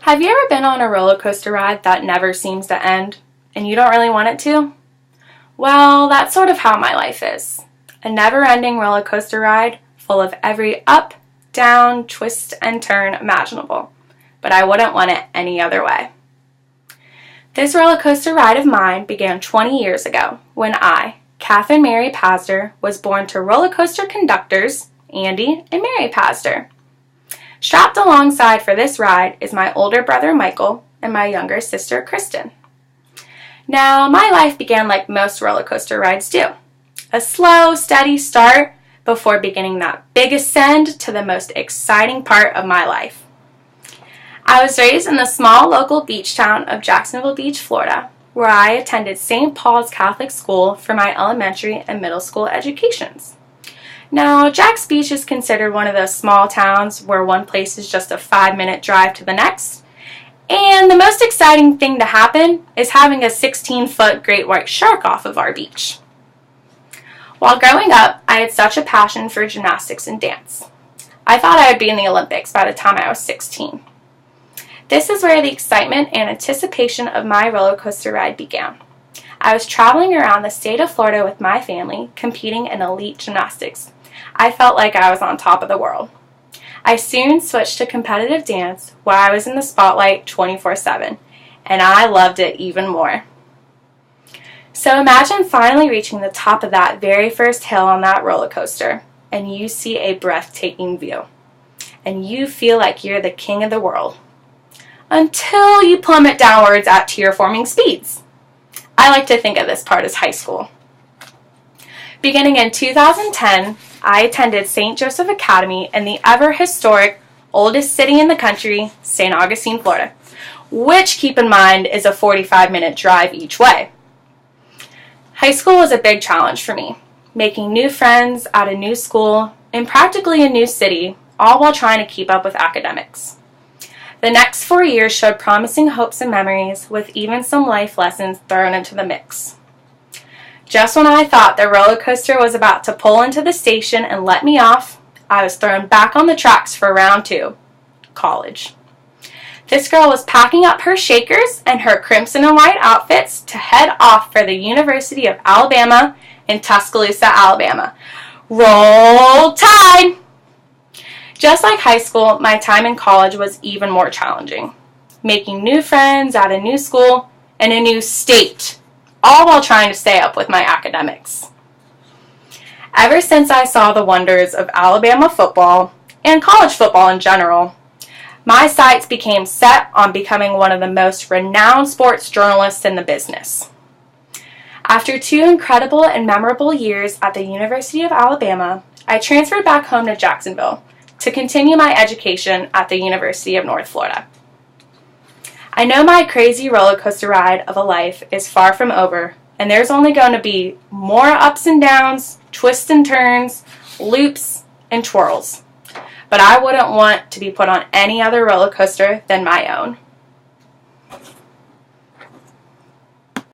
Have you ever been on a roller coaster ride that never seems to end, and you don't really want it to? Well, that's sort of how my life is. A never-ending roller coaster ride full of every up, down, twist, and turn imaginable. But I wouldn't want it any other way. This roller coaster ride of mine began 20 years ago when I, Catherine Mary Pasder, was born to roller coaster conductors Andy and Mary Pasder. Strapped alongside for this ride is my older brother Michael and my younger sister Kristen. Now, my life began like most roller coaster rides do. A slow, steady start before beginning that big ascend to the most exciting part of my life. I was raised in the small local beach town of Jacksonville Beach, Florida, where I attended St. Paul's Catholic School for my elementary and middle school educations. Now, Jax Beach is considered one of those small towns where one place is just a 5-minute drive to the next, and the most exciting thing to happen is having a 16-foot great white shark off of our beach. While growing up, I had such a passion for gymnastics and dance. I thought I would be in the Olympics by the time I was 16. This is where the excitement and anticipation of my roller coaster ride began. I was traveling around the state of Florida with my family, competing in elite gymnastics. I felt like I was on top of the world. I soon switched to competitive dance, where I was in the spotlight 24/7, and I loved it even more. So imagine finally reaching the top of that very first hill on that roller coaster, and you see a breathtaking view, and you feel like you're the king of the world, until you plummet downwards at tear-forming speeds. I like to think of this part as high school. Beginning in 2010, I attended St. Joseph Academy in the ever-historic oldest city in the country, St. Augustine, Florida, which, keep in mind, is a 45-minute drive each way. High school was a big challenge for me, making new friends at a new school in practically a new city, all while trying to keep up with academics. The next 4 years showed promising hopes and memories, with even some life lessons thrown into the mix. Just when I thought the roller coaster was about to pull into the station and let me off, I was thrown back on the tracks for round 2, college. This girl was packing up her shakers and her crimson and white outfits to head off for the University of Alabama in Tuscaloosa, Alabama. Roll Tide! Just like high school, my time in college was even more challenging, making new friends at a new school and a new state, all while trying to stay up with my academics. Ever since I saw the wonders of Alabama football, and college football in general, my sights became set on becoming one of the most renowned sports journalists in the business. After 2 incredible and memorable years at the University of Alabama, I transferred back home to Jacksonville to continue my education at the University of North Florida. I know my crazy roller coaster ride of a life is far from over, and there's only going to be more ups and downs, twists and turns, loops, and twirls. But I wouldn't want to be put on any other roller coaster than my own.